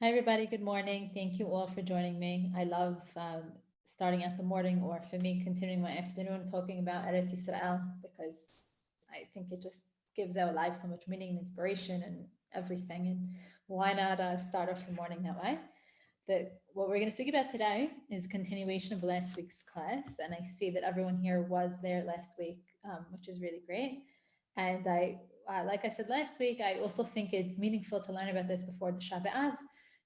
Hi, everybody. Good morning. Thank you all for joining me. I love starting at the morning, or for me, continuing my afternoon talking about Eress Yisrael, because I think it just gives our life so much meaning and inspiration and everything. And why not start off the morning that way? What we're going to speak about today is a continuation of last week's class. And I see that everyone here was there last week, which is really great. And like I said last week, I also think it's meaningful to learn about this before the Shabbat,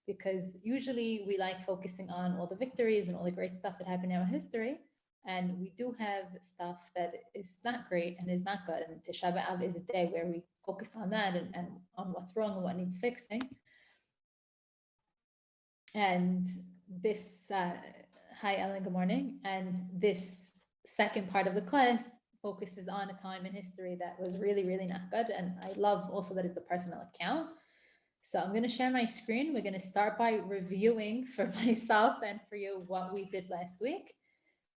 because usually we like focusing on all the victories and all the great stuff that happened in our history. And we do have stuff that is not great and is not good. And Tisha B'Av is a day where we focus on that and on what's wrong and what needs fixing. And this, hi Ellen, good morning. And this second part of the class focuses on a time in history that was really, really not good. And I love also that it's a personal account. So I'm going to share my screen. We're going to start by reviewing for myself and for you what we did last week.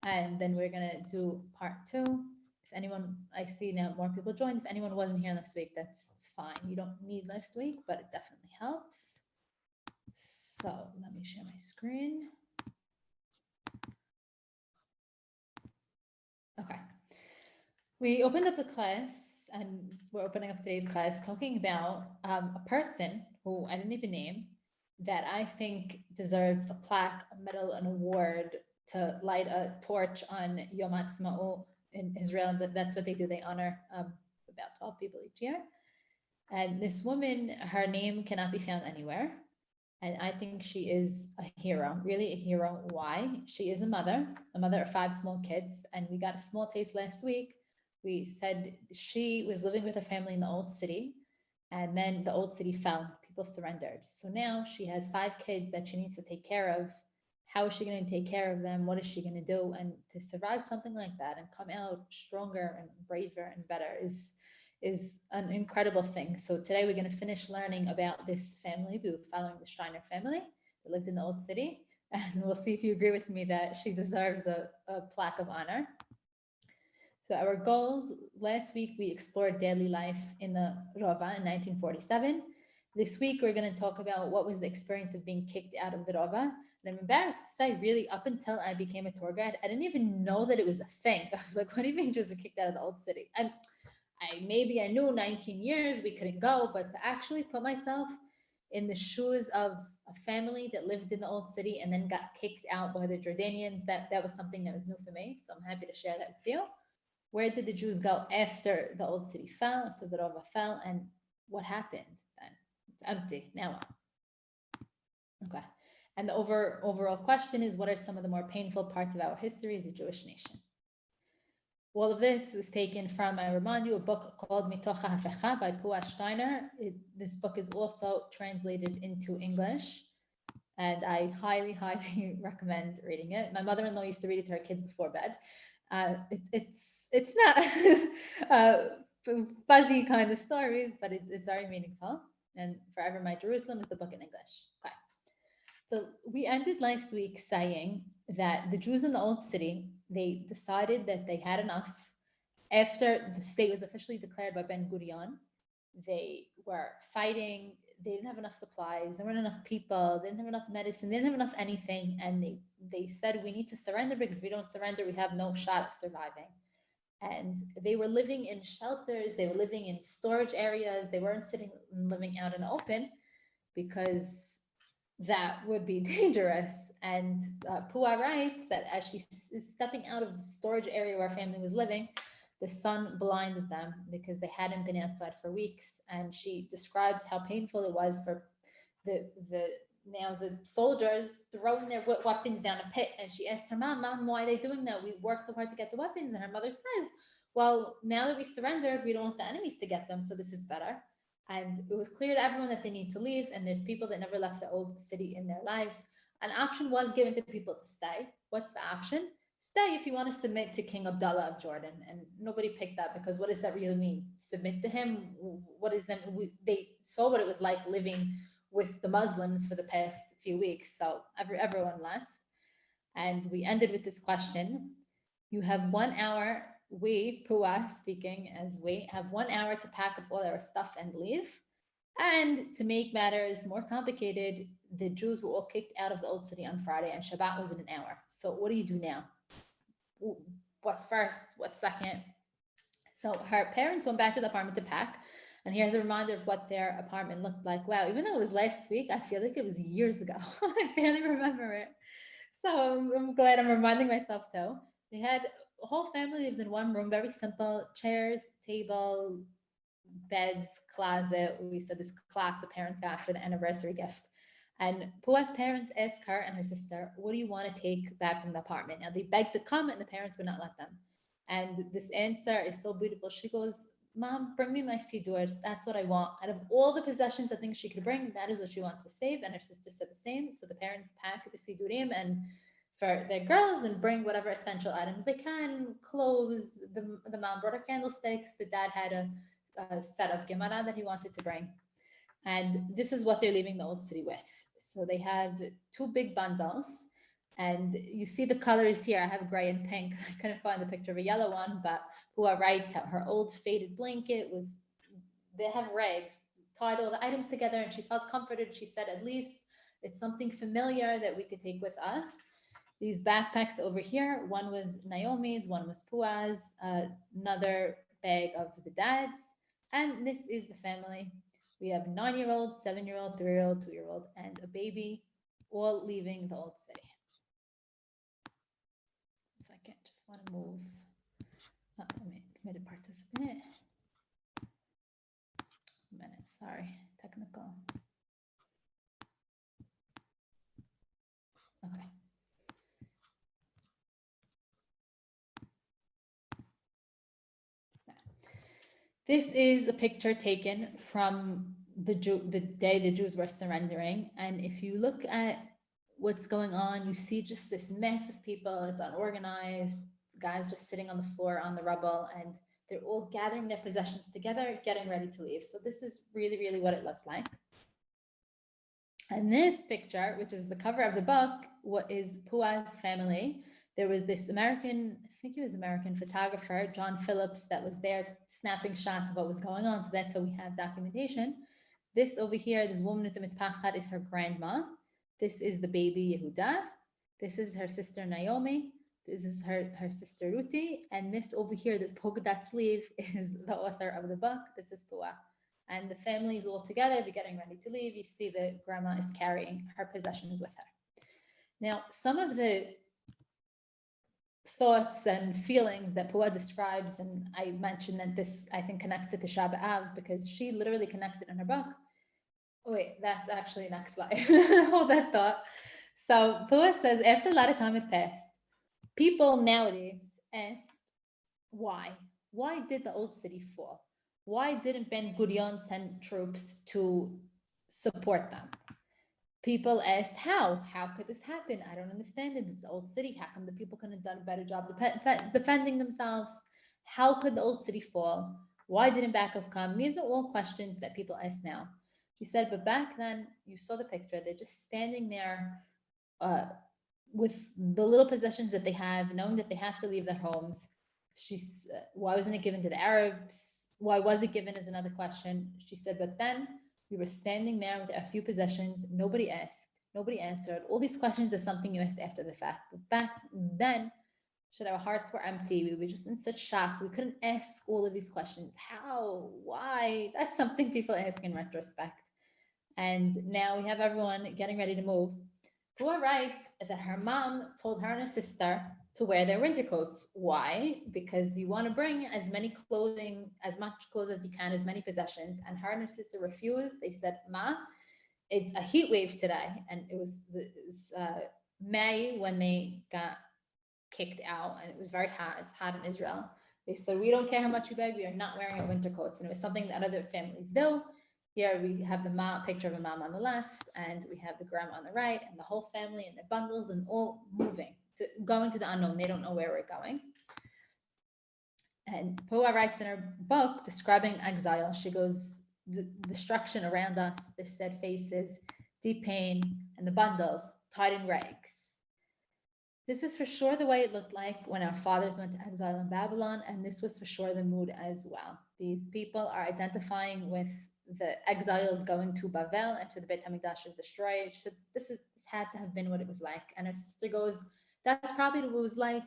And then we're going to do part two. If anyone, I see now more people joined. If anyone wasn't here last week, that's fine. You don't need last week, but it definitely helps. So let me share my screen. Okay. We opened up the class, and we're opening up today's class talking about a person who I didn't even name, that I think deserves a plaque, a medal, an award, to light a torch on Yom Ha'atzmaut in Israel. That's what they do. They honor about 12 people each year. And this woman, her name cannot be found anywhere. And I think she is a hero, really a hero. Why? She is a mother of 5 small kids. And we got a small taste last week. We said she was living with her family in the old city, and then the old city fell. People surrendered. So now she has 5 kids that she needs to take care of. How is she going to take care of them? What is she going to do? And to survive something like that and come out stronger and braver and better is an incredible thing. So today we're going to finish learning about this family. We were following the Steiner family that lived in the old city. And we'll see if you agree with me that she deserves a plaque of honor. So our goals, last week we explored daily life in the Rova in 1947. This week we're going to talk about what was the experience of being kicked out of the Rova. And I'm embarrassed to say, really, up until I became a tour guide, I didn't even know that it was a thing. I was like, what do you mean just kicked out of the old city? And maybe I knew 19 years we couldn't go, but to actually put myself in the shoes of a family that lived in the old city and then got kicked out by the Jordanians, that was something that was new for me. So I'm happy to share that with you. Where did the Jews go after the old city fell, after the Rova fell, and what happened then? It's empty. Now what? Okay. And the overall question is, what are some of the more painful parts of our history as a Jewish nation? All of this was taken from, I remind you, a book called Mitoch HaHafecha by Pua Steiner. This book is also translated into English, and I highly, highly recommend reading it. My mother-in-law used to read it to her kids before bed. It's not fuzzy kind of stories, but it's very meaningful. And Forever My Jerusalem is the book in English. Okay. So we ended last week saying that the Jews in the old city, they decided that they had enough. After the state was officially declared by Ben Gurion, they were fighting. They didn't have enough supplies. There weren't enough people. They didn't have enough medicine. They didn't have enough anything. And they said, we need to surrender, because if we don't surrender, we have no shot at surviving. And they were living in shelters. They were living in storage areas. They weren't living out in the open, because that would be dangerous. And Pua writes that as she is stepping out of the storage area where her family was living, the sun blinded them because they hadn't been outside for weeks. And she describes how painful it was for the soldiers throwing their weapons down a pit. And she asked her mom, why are they doing that? We worked so hard to get the weapons. And her mother says, well, now that we surrendered, we don't want the enemies to get them. So this is better. And it was clear to everyone that they need to leave. And there's people that never left the old city in their lives. An option was given to people to stay. What's the option? Stay if you want to submit to King Abdullah of Jordan. And nobody picked that, because what does that really mean? Submit to him? What is that? They saw what it was like living with the Muslims for the past few weeks. So everyone left. And we ended with this question. You have 1 hour. We, Pua speaking as we, have 1 hour to pack up all our stuff and leave. And to make matters more complicated, the Jews were all kicked out of the Old City on Friday, and Shabbat was in an hour. So what do you do now? What's first? What's second? So her parents went back to the apartment to pack. And here's a reminder of what their apartment looked like. Wow, even though it was last week, I feel like it was years ago. I barely remember it. So I'm glad I'm reminding myself too. They had a whole family lived in one room, very simple chairs, table, beds, closet. We said this clock the parents got for the anniversary gift. And Pua's parents asked her and her sister, what do you want to take back from the apartment? Now they begged to come and the parents would not let them. And this answer is so beautiful. She goes, Mom, bring me my sidur. That's what I want. Out of all the possessions I think she could bring, that is what she wants to save. And her sister said the same. So the parents pack the sidurim and for their girls and bring whatever essential items they can, clothes. The mom brought her candlesticks. The dad had a set of gemara that he wanted to bring. And this is what they're leaving the old city with. So they have two big bundles. And you see the colors here. I have gray and pink. I couldn't find the picture of a yellow one, but Pua writes out her old faded blanket was, they have rags, tied all the items together, and she felt comforted. She said, at least it's something familiar that we could take with us. These backpacks over here, one was Naomi's, one was Pua's, another bag of the dad's, and this is the family. We have 9-year-old, 7-year-old, 3-year-old, 2-year-old, and a baby, all leaving the old city. So I can't just want to move. Let me commit a participant. A minute, sorry, technical. Okay. This is a picture taken from the day the Jews were surrendering. And if you look at what's going on, you see just this mess of people. It's unorganized. It's guys just sitting on the floor on the rubble, and they're all gathering their possessions together, getting ready to leave. So this is really, really what it looked like. And this picture, which is the cover of the book, what is Pua's family. There was this American, I think he was American photographer, John Phillips, that was there snapping shots of what was going on. So that's how we have documentation. This over here, this woman with the mitpachat is her grandma. This is the baby Yehuda. This is her sister Naomi. This is her sister Ruti. And this over here, this polka dot sleeve is the author of the book. This is Pua. And the family is all together. They're getting ready to leave. You see the grandma is carrying her possessions with her. Now, some of the thoughts and feelings that Pua describes, and I mentioned that this, I think, connects to Tisha B'Av because she literally connects it in her book. Oh, wait, that's actually next slide. Hold that thought. So Pua says, after a lot of time had passed, people nowadays asked, why? Why did the old city fall? Why didn't Ben Gurion send troops to support them? People asked, how? How could this happen? I don't understand it. This is the old city. How come the people couldn't have done a better job defending themselves? How could the old city fall? Why didn't backup come? These are all questions that people ask now. She said, but back then, you saw the picture. They're just standing there with the little possessions that they have, knowing that they have to leave their homes. She's, why wasn't it given to the Arabs? Why was it given is another question. She said, but then we were standing there with a few possessions. Nobody asked. Nobody answered. All these questions are something you asked after the fact. But back then, our hearts were empty. We were just in such shock. We couldn't ask all of these questions. How? Why? That's something people ask in retrospect. And now we have everyone getting ready to move. Pua writes that her mom told her and her sister to wear their winter coats. Why? Because you want to bring as much clothes as you can, as many possessions. And her and her sister refused. They said, Ma, it's a heat wave today. And it was May when they got kicked out, and it was very hot. It's hot in Israel. They said, we don't care how much you beg, we are not wearing our winter coats. And it was something that other families do. Here we have the picture of a mom on the left, and we have the grandma on the right, and the whole family and their bundles and all moving, going to the unknown. They don't know where we're going. And Pua writes in her book describing exile. She goes, the destruction around us, the sad faces, deep pain, and the bundles tied in rags. This is for sure the way it looked like when our fathers went to exile in Babylon, and this was for sure the mood as well. These people are identifying with the exiles going to Bavel and to the Beit HaMikdash is destroyed. She said this had to have been what it was like. And her sister goes, that's probably what it was like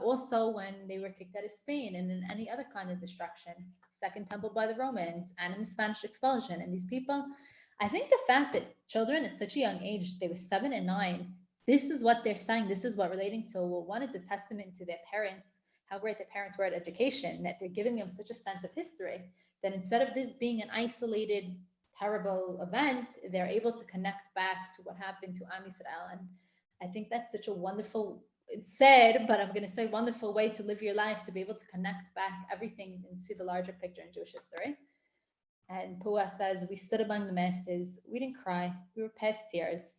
also when they were kicked out of Spain and in any other kind of destruction. Second Temple by the Romans and in the Spanish expulsion. And these people, I think the fact that children at such a young age, they were 7 and 9, this is what they're saying. This is what relating to, well, one, it's a testament to their parents, how great their parents were at education, that they're giving them such a sense of history, that instead of this being an isolated, terrible event, they're able to connect back to what happened to Am Yisrael. And I think that's such a wonderful, it's sad, but I'm going to say wonderful way to live your life, to be able to connect back everything and see the larger picture in Jewish history. And Pua says, we stood among the masses. We didn't cry. We were past tears.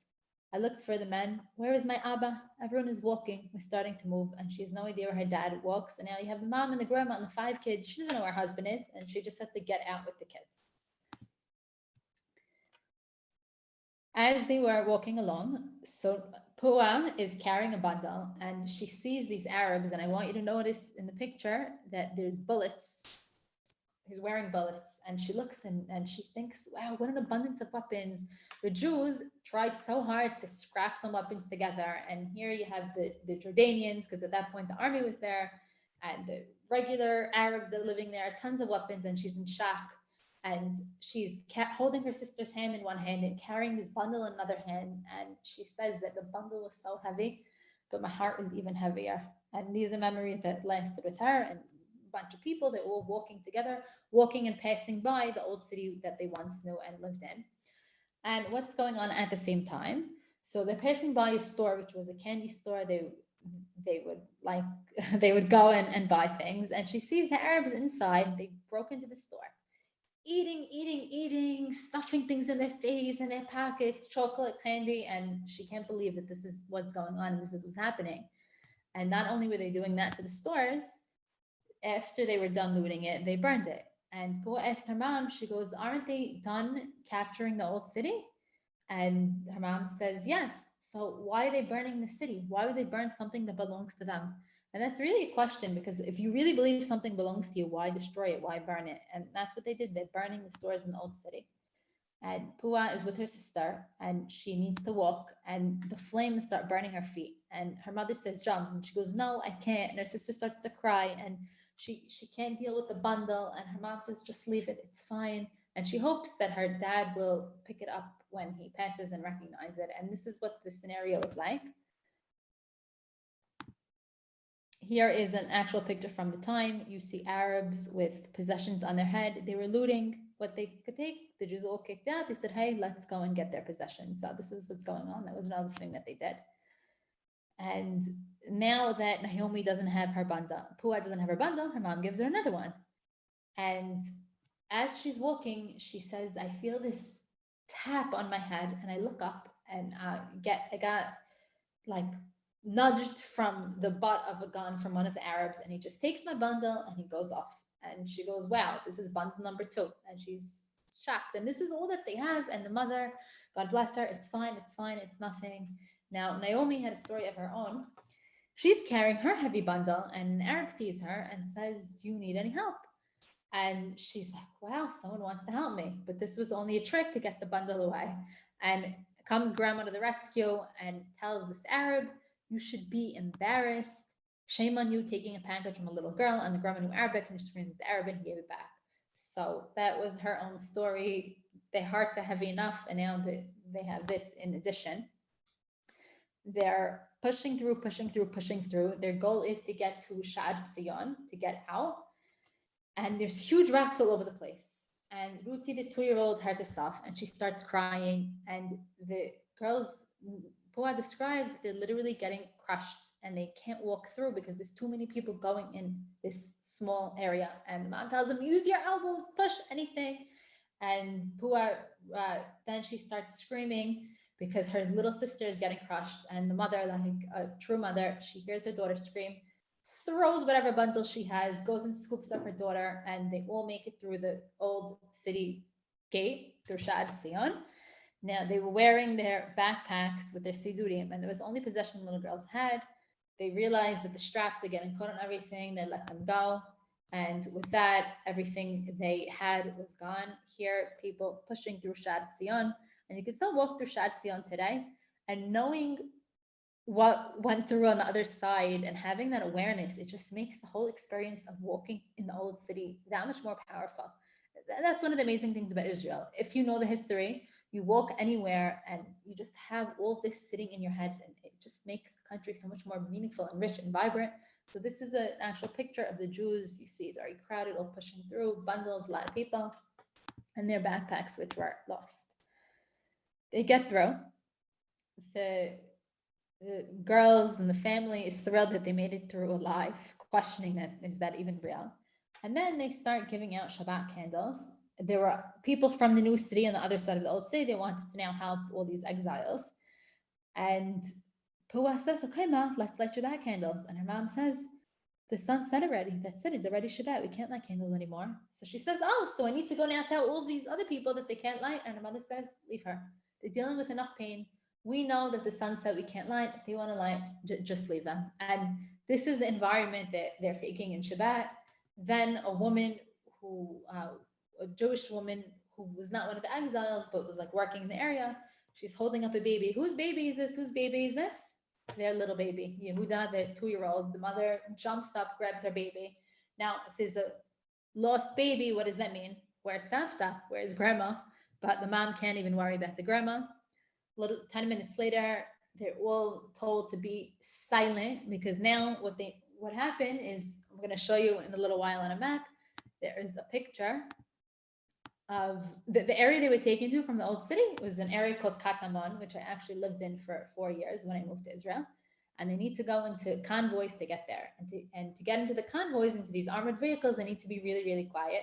I looked for the men. Where is my Abba? Everyone is walking. We're starting to move. And she has no idea where her dad walks. And now you have the mom and the grandma and the 5 kids. She doesn't know where her husband is. And she just has to get out with the kids. As they were walking along, so Pua is carrying a bundle and she sees these Arabs. And I want you to notice in the picture that there's bullets. He's wearing bullets, and she looks and she thinks, wow, what an abundance of weapons. The Jews tried so hard to scrap some weapons together. And here you have the Jordanians, because at that point the army was there, and the regular Arabs that are living there, tons of weapons, and she's in shock. And she's holding her sister's hand in one hand and carrying this bundle in another hand. And she says that the bundle was so heavy, but my heart was even heavier. And these are memories that lasted with her and bunch of people. They're all walking together, walking and passing by the old city that they once knew and lived in. And what's going on at the same time? So they're passing by a store, which was a candy store. They would like they would go and buy things. And she sees the Arabs inside. They broke into the store, eating, stuffing things in their face, in their pockets, chocolate, candy. And she can't believe that this is what's going on and this is what's happening. And not only were they doing that to the stores, after they were done looting it, they burned it. And Pua asked her mom, she goes, aren't they done capturing the old city? And her mom says, yes. So why are they burning the city? Why would they burn something that belongs to them? And that's really a question, because if you really believe something belongs to you, why destroy it? Why burn it? And that's what they did. They're burning the stores in the old city. And Pua is with her sister and she needs to walk, and the flames start burning her feet. And her mother says, jump. And she goes, no, I can't. And her sister starts to cry and she can't deal with the bundle. And her mom says, just leave it. It's fine. And she hopes that her dad will pick it up when he passes and recognize it. And this is what the scenario is like. Here is an actual picture from the time. You see Arabs with possessions on their head. They were looting what they could take. The Jews all kicked out. They said, hey, let's go and get their possessions. So this is what's going on. That was another thing that they did. And now that Naomi doesn't have her bundle, Pua doesn't have her bundle, her mom gives her another one. And as she's walking, she says, I feel this tap on my head, and I look up and I got like nudged from the butt of a gun from one of the Arabs, and he just takes my bundle and he goes off. And she goes, wow, this is bundle number 2. And she's shocked. And this is all that they have. And the mother, God bless her, it's fine, it's nothing. Now, Naomi had a story of her own. She's carrying her heavy bundle, and an Arab sees her and says, do you need any help? And she's like, wow, someone wants to help me. But this was only a trick to get the bundle away. And comes grandma to the rescue and tells this Arab, you should be embarrassed. Shame on you taking a package from a little girl. And the grandma knew Arabic and she screamed at the Arab and he gave it back. So that was her own story. Their hearts are heavy enough, and now they have this in addition. They're pushing through. Their goal is to get to Shabbat Candles, to get out. And there's huge rocks all over the place. And Ruti, the 2-year-old, hurt herself and she starts crying. And the girls, Pua described, they're literally getting crushed and they can't walk through because there's too many people going in this small area. And the mom tells them, use your elbows, push anything. And Pua, then she starts screaming because her little sister is getting crushed. And the mother, like a true mother, she hears her daughter scream, throws whatever bundle she has, goes and scoops up her daughter, and they all make it through the old city gate, through Shad Sion. Now, they were wearing their backpacks with their sidurim, and there was only possession the little girls had. They realized that the straps are getting caught on everything. They let them go. And with that, everything they had was gone. Here, people pushing through Shabbat Zion, and you can still walk through Shabbat Zion today. And knowing what went through on the other side and having that awareness, it just makes the whole experience of walking in the old city that much more powerful. That's one of the amazing things about Israel. If you know the history, you walk anywhere and you just have all this sitting in your head, and it just makes the country so much more meaningful and rich and vibrant. So this is an actual picture of the Jews. You see it's already crowded, all pushing through, bundles, a lot of people, and their backpacks, which were lost. They get through. The girls and the family is thrilled that they made it through alive, questioning that, is that even real? And then they start giving out Shabbat candles. There were people from the new city on the other side of the old city. They wanted to now help all these exiles. And Pua says, okay, Ma, let's light Shabbat candles. And her mom says, the sun set already. That's it. It's already Shabbat. We can't light candles anymore. So she says, oh, so I need to go now tell all these other people that they can't light. And her mother says, leave her. They're dealing with enough pain. We know that the sun said we can't light. If they want to light, just leave them. And this is the environment that they're taking in Shabbat. Then a woman who, a Jewish woman who was not one of the exiles, but was like working in the area, she's holding up a baby. Whose baby is this? Whose baby is this? Their little baby. Yehuda, the 2-year-old. The mother jumps up, grabs her baby. Now, if there's a lost baby, what does that mean? Where's Savta? Where's grandma? But the mom can't even worry about the grandma. 10 minutes later, they're all told to be silent, because now what happened is, I'm going to show you in a little while on a map. There is a picture of the area they were taken to from the old city. It was an area called Katamon, which I actually lived in for 4 years when I moved to Israel. And they need to go into convoys to get there. And to get into the convoys, into these armored vehicles, they need to be really, really quiet.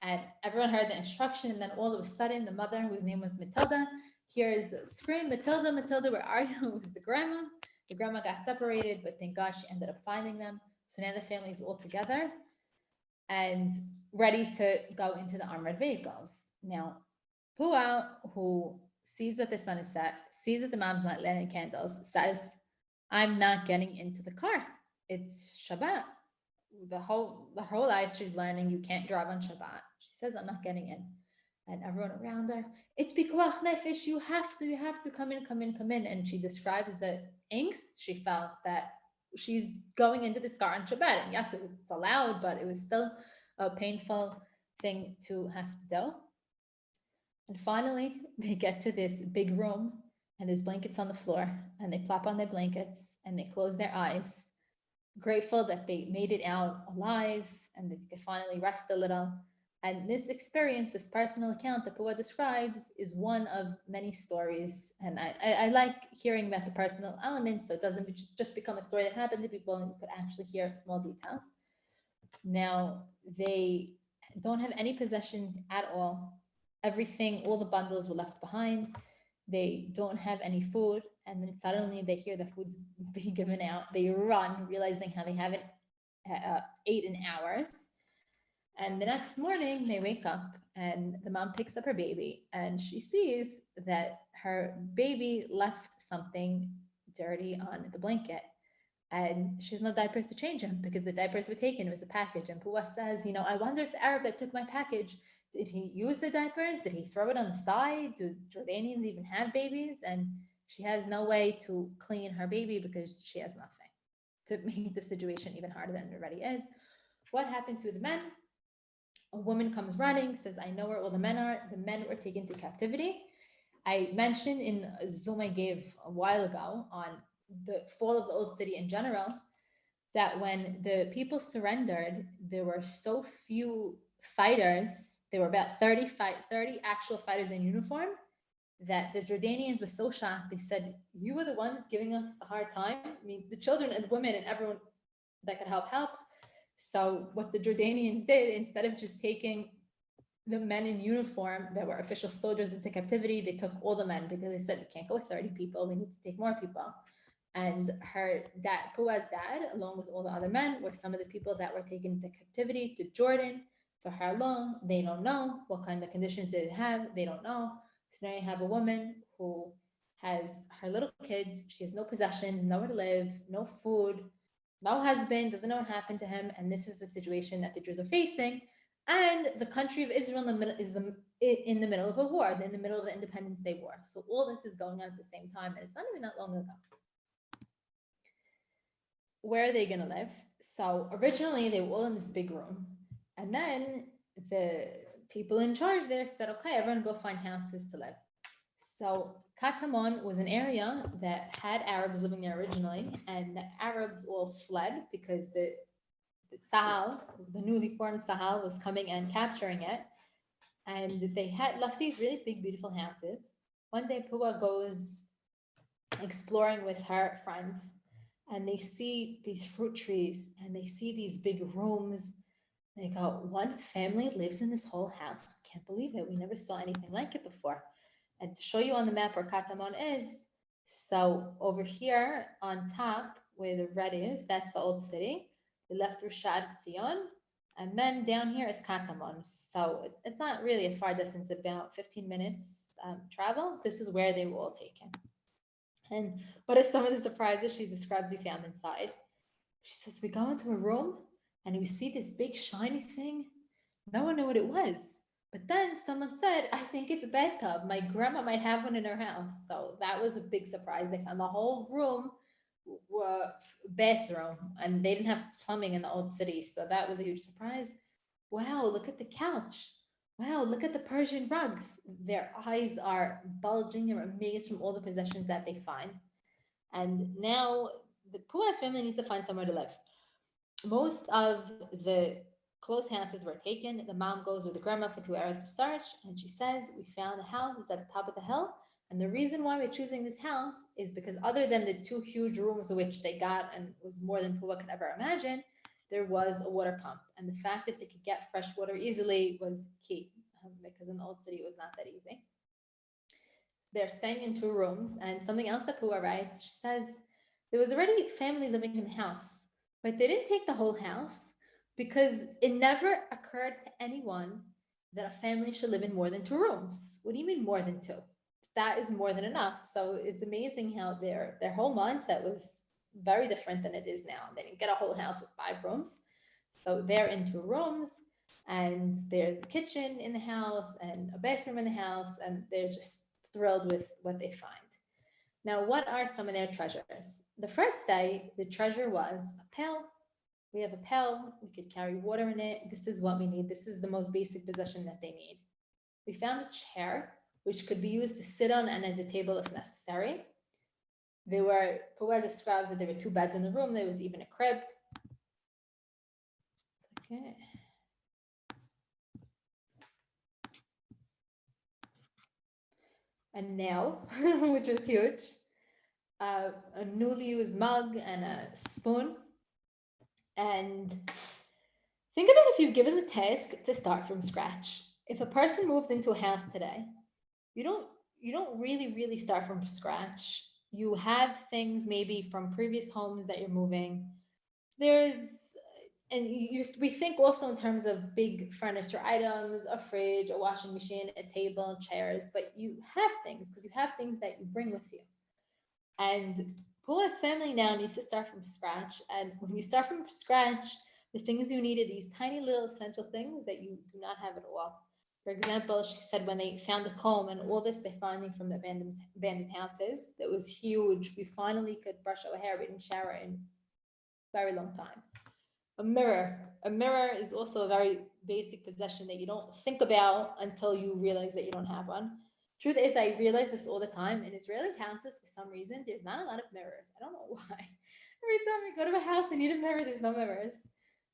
And everyone heard the instruction. And then all of a sudden, the mother, whose name was Matilda, hears a scream, Matilda, Matilda, where are you? It was the grandma. The grandma got separated, but thank God she ended up finding them. So now the family is all together and ready to go into the armored vehicles. Now, Pua, who sees that the sun is set, sees that the mom's not lighting candles, says, I'm not getting into the car. It's Shabbat. The whole life she's learning, you can't drive on Shabbat. She says, I'm not getting in. And everyone around her, it's pikuach nefesh, you have to come in. And she describes the angst she felt that she's going into this car on Shabbat. And yes, it's allowed, but it was still a painful thing to have to do. And finally, they get to this big room, and there's blankets on the floor, and they plop on their blankets and they close their eyes, grateful that they made it out alive and they could finally rest a little. And this experience, this personal account that Pua describes, is one of many stories. And I like hearing about the personal elements, so it doesn't just become a story that happened to people, and you could actually hear small details. Now, they don't have any possessions at all. Everything, all the bundles were left behind. They don't have any food. And then suddenly they hear the food's being given out. They run, realizing how they haven't ate in hours. And the next morning they wake up and the mom picks up her baby and she sees that her baby left something dirty on the blanket. And she has no diapers to change him because the diapers were taken. It was a package. And Pua says, I wonder if the Arab that took my package, did he use the diapers? Did he throw it on the side? Do Jordanians even have babies? And she has no way to clean her baby because she has nothing, to make the situation even harder than it already is. What happened to the men? A woman comes running, says, I know where all the men are. The men were taken to captivity. I mentioned in a Zoom I gave a while ago on the fall of the old city in general, that when the people surrendered, there were so few fighters. There were about 30 actual fighters in uniform, that the Jordanians were so shocked. They said, you were the ones giving us a hard time. I mean, the children and women and everyone that could help helped. So what the Jordanians did, instead of just taking the men in uniform that were official soldiers into captivity, they took all the men, because they said, we can't go with 30 people. We need to take more people. And her dad, Pua's dad, along with all the other men, were some of the people that were taken into captivity to Jordan. For how long? They don't know. What kind of conditions did it have? They don't know. So now you have a woman who has her little kids. She has no possessions, nowhere to live, no food. no husband, doesn't know what happened to him, and this is the situation that the Jews are facing. And the country of Israel in the middle is in the middle of a war, in the middle of the Independence Day war. So all this is going on at the same time, and it's not even that long ago. Where are they going to live? So originally they were all in this big room, and then the people in charge there said, okay, everyone go find houses to live. So Katamon was an area that had Arabs living there originally, and the Arabs all fled because the Sahel, the newly formed Sahel, was coming and capturing it. And they had left these really big, beautiful houses. One day Pua goes exploring with her friends, and they see these fruit trees and they see these big rooms. They go, one family lives in this whole house. We can't believe it. We never saw anything like it before. And to show you on the map where Katamon is, so over here on top where the red is, that's the old city. We left Rishad Zion, and then down here is Katamon. So it's not really a far distance, about 15 minutes travel. This is where they were all taken. And what are some of the surprises she describes we found inside? She says, we go into a room and we see this big shiny thing. No one knew what it was. But then someone said, I think it's a bathtub. My grandma might have one in her house. So that was a big surprise. They found the whole room bathroom, and they didn't have plumbing in the old city. So that was a huge surprise. Wow, look at the couch. Wow, look at the Persian rugs. Their eyes are bulging. They're amazed from all the possessions that they find. And now the Puas family needs to find somewhere to live. Most of the close houses were taken. The mom goes with the grandma for 2 hours to search, and she says, we found a house that's at the top of the hill. And the reason why we're choosing this house is because other than the 2 huge rooms which they got and was more than Pua could ever imagine, there was a water pump. And the fact that they could get fresh water easily was key, because in the old city it was not that easy. They're staying in 2 rooms. And something else that Pua writes, she says, there was already family living in the house, but they didn't take the whole house because it never occurred to anyone that a family should live in more than 2 rooms. What do you mean more than 2? That is more than enough. So it's amazing how their whole mindset was very different than it is now. They didn't get a whole house with 5 rooms. So they're in 2 rooms, and there's a kitchen in the house and a bathroom in the house, and they're just thrilled with what they find. Now, what are some of their treasures? The first day, the treasure was a pail. We have a pail. We could carry water in it. This is what we need. This is the most basic possession that they need. We found a chair, which could be used to sit on and as a table if necessary. Powell describes that there were 2 beds in the room. There was even a crib. Okay. A nail, which was huge. A newly used mug and a spoon. And think about if you've given the task to start from scratch. If a person moves into a house today, you don't really start from scratch. You have things maybe from previous homes that you're moving. We think also in terms of big furniture items, a fridge, a washing machine, a table, chairs, but you have things because you have things that you bring with you. And Pua's family now needs to start from scratch. And when you start from scratch, the things you need are these tiny little essential things that you do not have at all. For example, she said when they found a comb and all this they're finding from the abandoned houses, that was huge. We finally could brush our hair. We didn't shower in a very long time. A mirror. A mirror is also a very basic possession that you don't think about until you realize that you don't have one. Truth is, I realize this all the time. In Israeli houses, for some reason, there's not a lot of mirrors. I don't know why. Every time I go to a house, I need a mirror. There's no mirrors.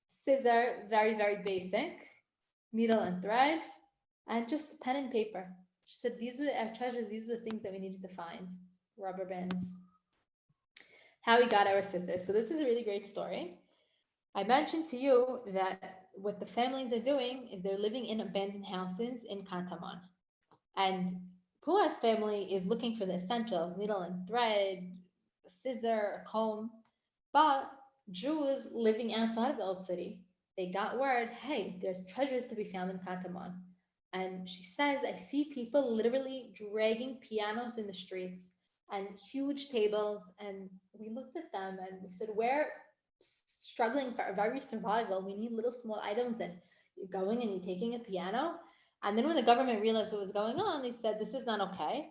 Scissor, very, very basic. Needle and thread. And just pen and paper. She said, these were our treasures. These were the things that we needed to find. Rubber bands. How we got our scissors. So this is a really great story. I mentioned to you that what the families are doing is they're living in abandoned houses in Katamon. And Pua's family is looking for the essentials, needle and thread, a scissor, a comb. But Jews living outside of the old city, they got word, hey, there's treasures to be found in Katamon. And she says, I see people literally dragging pianos in the streets and huge tables. And we looked at them and we said, where struggling for our very survival. We need little small items, and you're going and you're taking a piano. And then when the government realized what was going on, they said, this is not okay.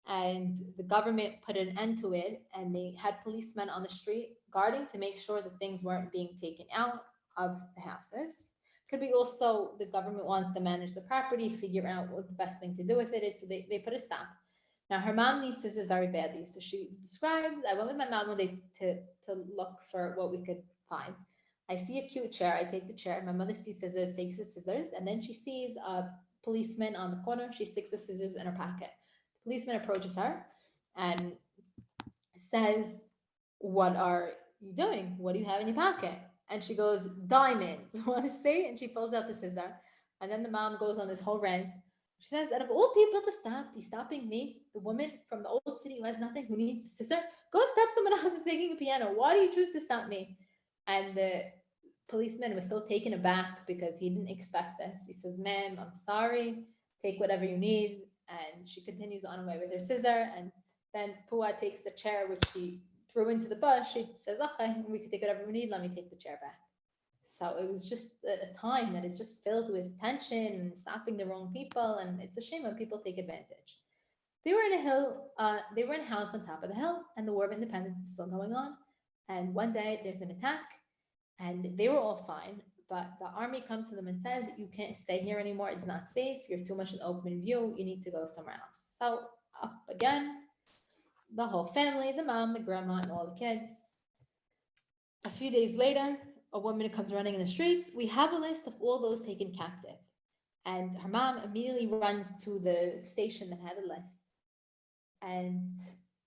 And the government put an end to it, and they had policemen on the street guarding to make sure that things weren't being taken out of the houses. Could be also the government wants to manage the property, figure out what the best thing to do with it is, so they put a stop. Now her mom needs scissors very badly. So she described, I went with my mom one day to look for what we could find. I see a cute chair, I take the chair, my mother sees scissors, takes the scissors, and then she sees a policeman on the corner, she sticks the scissors in her pocket. The policeman approaches her and says, what are you doing? What do you have in your pocket? And she goes, diamonds. Want to see? And she pulls out the scissor. And then the mom goes on this whole rant. She says, out of all people to stop, you're stopping me, the woman from the old city who has nothing, who needs the scissor. Go stop someone else who's taking a piano. Why do you choose to stop me? And the policeman was so taken aback because he didn't expect this. He says, ma'am, I'm sorry. Take whatever you need. And she continues on her way with her scissor. And then Pua takes the chair, which she threw into the bush. She says, okay, we can take whatever we need. Let me take the chair back. So it was just a time that is just filled with tension and stopping the wrong people. And it's a shame when people take advantage. They were in a hill, they were in a house on top of the hill, and the War of Independence is still going on. And one day there's an attack, and they were all fine. But the army comes to them and says, you can't stay here anymore. It's not safe. You're too much in open view. You need to go somewhere else. So up again, the whole family, the mom, the grandma, and all the kids. A few days later, a woman comes running in the streets. We have a list of all those taken captive. And her mom immediately runs to the station that had a list. And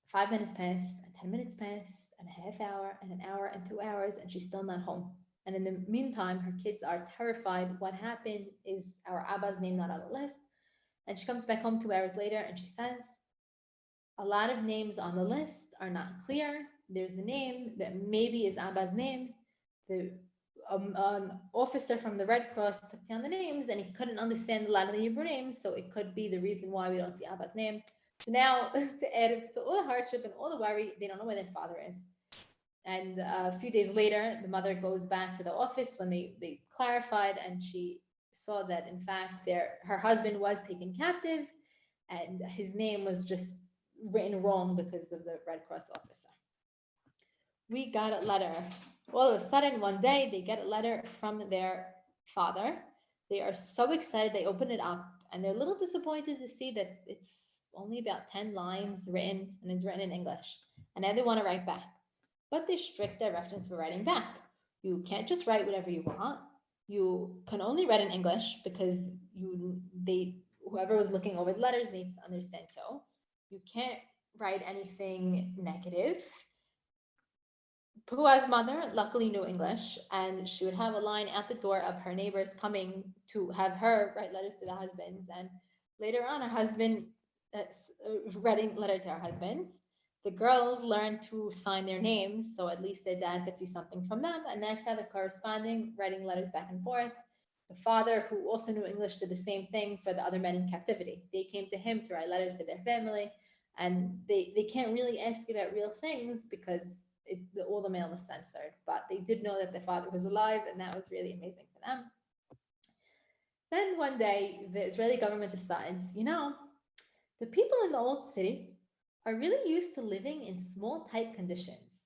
5 minutes pass, and 10 minutes pass, and a half hour, and an hour, and 2 hours, and she's still not home. And in the meantime, her kids are terrified. What happened? Is our Abba's name not on the list? And she comes back home 2 hours later, and she says, a lot of names on the list are not clear. There's a name that maybe is Abba's name. An officer from the Red Cross took down the names, and he couldn't understand a lot of the Hebrew names, so it could be the reason why we don't see Abba's name. So now, to add to all the hardship and all the worry, they don't know where their father is. And a few days later, the mother goes back to the office when they clarified, and she saw that, in fact, her husband was taken captive, and his name was just written wrong because of the Red Cross officer. We got a letter. All of a sudden, one day, they get a letter from their father. They are so excited, they open it up, and they're a little disappointed to see that it's only about 10 lines written, and it's written in English. And now they want to write back. But there's strict directions for writing back. You can't just write whatever you want. You can only write in English because whoever was looking over the letters needs to understand too. You can't write anything negative. Pua's mother luckily knew English, and she would have a line at the door of her neighbors coming to have her write letters to the husbands. And later on, her husband writing letter to her husbands. The girls learned to sign their names, so at least their dad could see something from them, and that's how they're corresponding, writing letters back and forth. The father, who also knew English, did the same thing for the other men in captivity. They came to him to write letters to their family, and they can't really ask about real things because all the mail was censored, but they did know that their father was alive, and that was really amazing for them. Then one day, the Israeli government decides, the people in the old city are really used to living in small, tight conditions.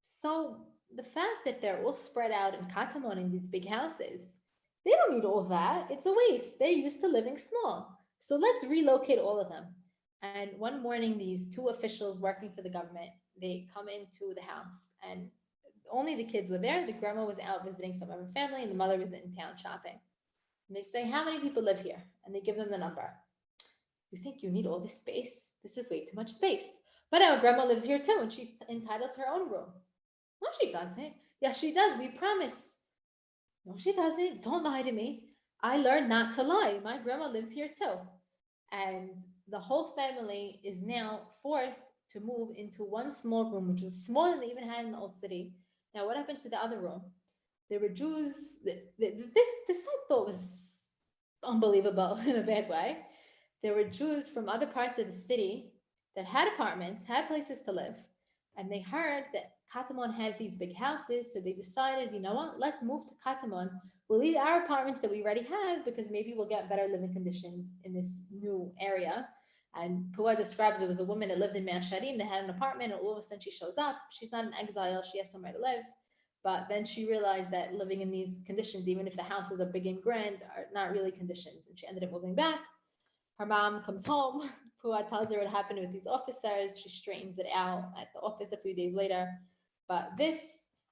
So the fact that they're all spread out in Katamon in these big houses, they don't need all that. It's a waste. They're used to living small. So let's relocate all of them. And one morning, these two officials working for the government, they come into the house, and only the kids were there. The grandma was out visiting some of her family, and the mother was in town shopping. And they say, how many people live here? And they give them the number. You think you need all this space? This is way too much space. But our grandma lives here too, and she's entitled to her own room. No, she doesn't. Yes, she does. We promise. No, she doesn't. Don't lie to me. I learned not to lie. My grandma lives here too. And the whole family is now forced to move into one small room, which was smaller than they even had in the old city. Now, what happened to the other room? There were Jews. This I thought was unbelievable in a bad way. There were Jews from other parts of the city that had apartments, had places to live, And they heard that Katamon has these big houses, so they decided, you know what, let's move to Katamon. We'll leave our apartments that we already have because maybe we'll get better living conditions in this new area. And Pua describes it was a woman that lived in Mea Shearim. They had an apartment, and all of a sudden she shows up. She's not in exile, she has somewhere to live. But then she realized that living in these conditions, even if the houses are big and grand, are not really conditions. And she ended up moving back. Her mom comes home. Pua tells her what happened with these officers. She straightens it out at the office a few days later. But this,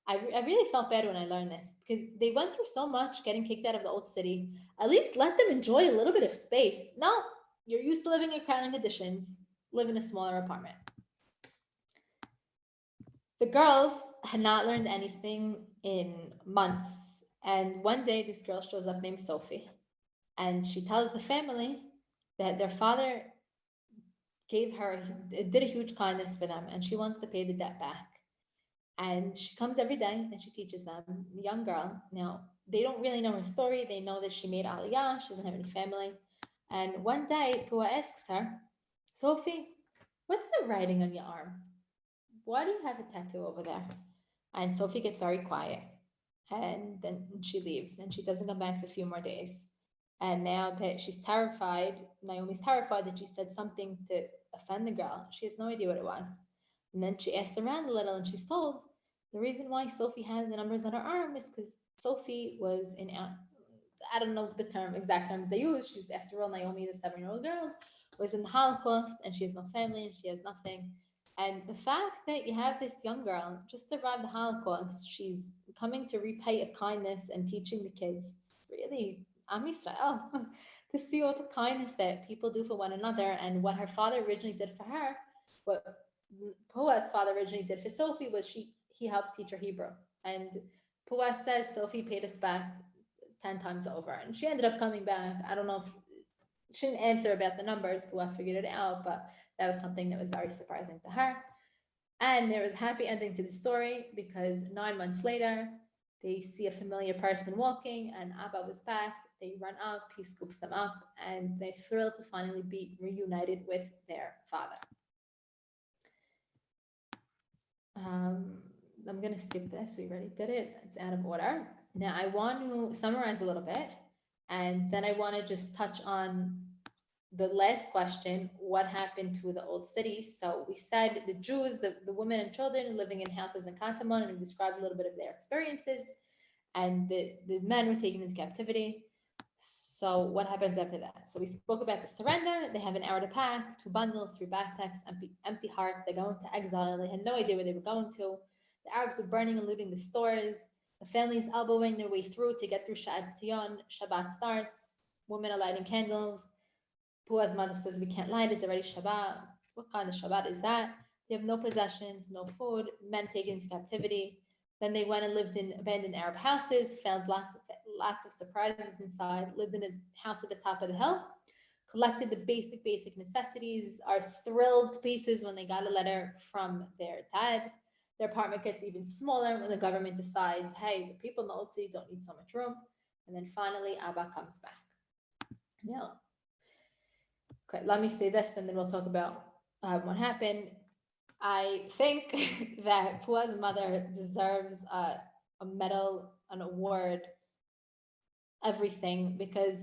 I really felt bad when I learned this because they went through so much getting kicked out of the old city. At least let them enjoy a little bit of space. No, you're used to living in crowded conditions. Live in a smaller apartment. The girls had not learned anything in months. And one day this girl shows up named Sophie. And she tells the family that their father did a huge kindness for them, and she wants to pay the debt back. And she comes every day and she teaches them, a young girl. Now, they don't really know her story. They know that she made Aliyah. She doesn't have any family. And one day, Pua asks her, Sophie, what's the writing on your arm? Why do you have a tattoo over there? And Sophie gets very quiet. And then she leaves and she doesn't come back for a few more days. And now that she's terrified, Naomi's terrified that she said something to offend the girl. She has no idea what it was. And then she asked around a little and she's told the reason why Sophie had the numbers on her arm is because Sophie was in, I don't know the exact terms they use. She's, after all, Naomi, the 7-year-old girl, was in the Holocaust and she has no family and she has nothing. And the fact that you have this young girl just survived the Holocaust, she's coming to repay a kindness and teaching the kids. It's really Am Yisrael to see all the kindness that people do for one another. And what her father originally did for her, what Pua's father originally did for Sophie was he helped teach her Hebrew. And Pua says Sophie paid us back 10 times over. And she ended up coming back. I don't know if she didn't answer about the numbers. Pua figured it out, but that was something that was very surprising to her. And there was a happy ending to the story because 9 months later, they see a familiar person walking and Abba was back. They run up, he scoops them up, and they're thrilled to finally be reunited with their father. I'm going to skip this. We already did it. It's out of order. Now, I want to summarize a little bit, and then I want to just touch on the last question, what happened to the old cities? So we said the Jews, the women and children living in houses in Katamon, and we described a little bit of their experiences, and the men were taken into captivity. So what happens after that? So we spoke about the surrender. They have an hour to pack, 2 bundles, 3 backpacks, empty hearts. They go into exile. They had no idea where they were going to. The Arabs were burning and looting the stores. The families elbowing their way through to get through Shabbat. Shabbat starts. Women are lighting candles. Pua's mother says, we can't light, it's already Shabbat. What kind of Shabbat is that? They have no possessions, no food, men taken into captivity. Then they went and lived in abandoned Arab houses, found lots of surprises inside, lived in a house at the top of the hill, collected the basic necessities, are thrilled to pieces when they got a letter from their dad. Their apartment gets even smaller when the government decides, hey, the people in the old city don't need so much room. And then finally, Abba comes back. Now, okay, let me say this and then we'll talk about what happened. I think that Pua's mother deserves a medal, an award, everything, because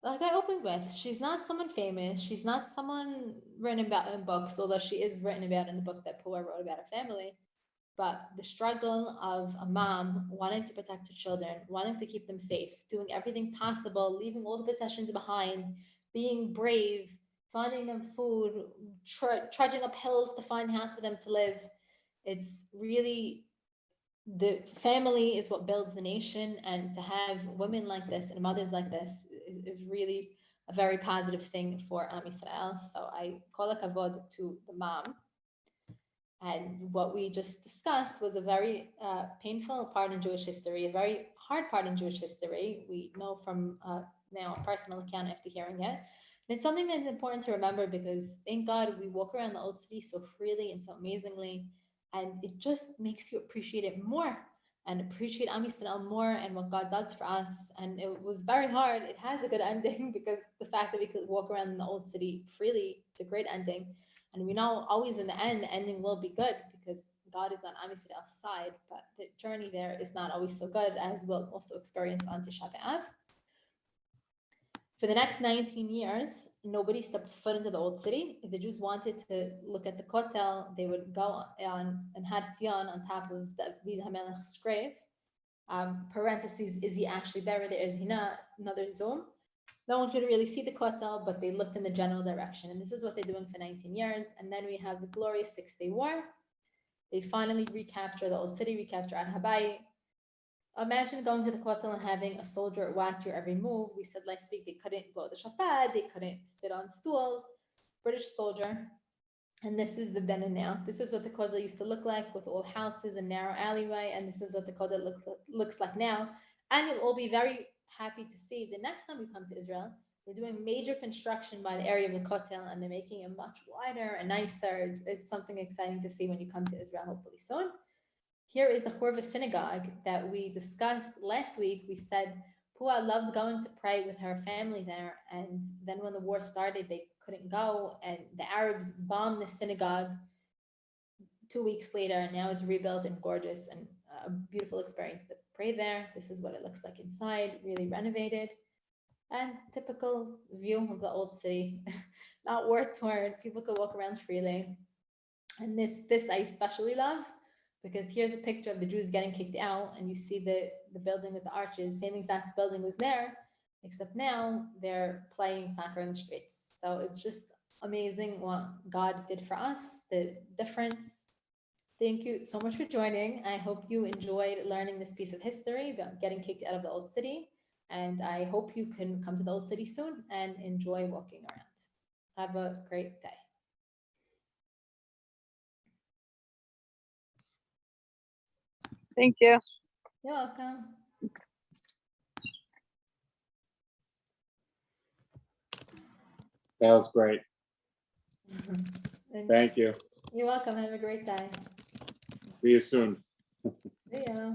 like I opened with, she's not someone famous. She's not someone written about in books, although she is written about in the book that Pua wrote about her family. But the struggle of a mom wanting to protect her children, wanting to keep them safe, doing everything possible, leaving all the possessions behind, being brave, finding them food, trudging up hills to find a house for them to live. It's really, the family is what builds the nation, and to have women like this and mothers like this is really a very positive thing for Am Yisrael. So I call a kavod to the mom. And what we just discussed was a very painful part in Jewish history, a very hard part in Jewish history. We know from now a personal account after hearing it. And it's something that's important to remember because, thank God, we walk around the old city so freely and so amazingly. And it just makes you appreciate it more and appreciate Am Yisrael more and what God does for us. And it was very hard. It has a good ending because the fact that we could walk around in the old city freely, it's a great ending. And we know always in the end, the ending will be good because God is on Am Yisrael's side, but the journey there is not always so good, as we'll also experience on Tisha B'Av. For the next 19 years, nobody stepped foot into the old city. If the Jews wanted to look at the Kotel, they would go on and had Zion on top of David HaMelech's grave. Parentheses, is he actually buried there? Is he not? Another zoom. No one could really see the Kotel, but they looked in the general direction. And this is what they're doing for 19 years. And then we have the glorious Six-Day War. They finally recapture the old city, recapture Ad Habayit. Imagine going to the Kotel and having a soldier watch your every move. We said last week they couldn't blow the shofar, they couldn't sit on stools. British soldier. And this is the then and now. This is what the Kotel used to look like, with all houses and narrow alleyway. And this is what the Kotel looks like now. And you'll all be very happy to see the next time we come to Israel, they're doing major construction by the area of the Kotel, and they're making it much wider and nicer. It's something exciting to see when you come to Israel, hopefully soon. Here is the Churva synagogue that we discussed last week. We said Pua loved going to pray with her family there, and then when the war started, they couldn't go, and the Arabs bombed the synagogue 2 weeks later, and now it's rebuilt and gorgeous and a beautiful experience to pray there. This is what it looks like inside, really renovated, and typical view of the old city, not war-torn. People could walk around freely. And this I especially love, because here's a picture of the Jews getting kicked out, and you see the building with the arches. Same exact building was there, except now they're playing soccer in the streets. So it's just amazing what God did for us, the difference. Thank you so much for joining. I hope you enjoyed learning this piece of history about getting kicked out of the old city. And I hope you can come to the old city soon and enjoy walking around. Have a great day. Thank you. You're welcome. That was great. Thank you. You're welcome. Have a great day. See you soon. See ya.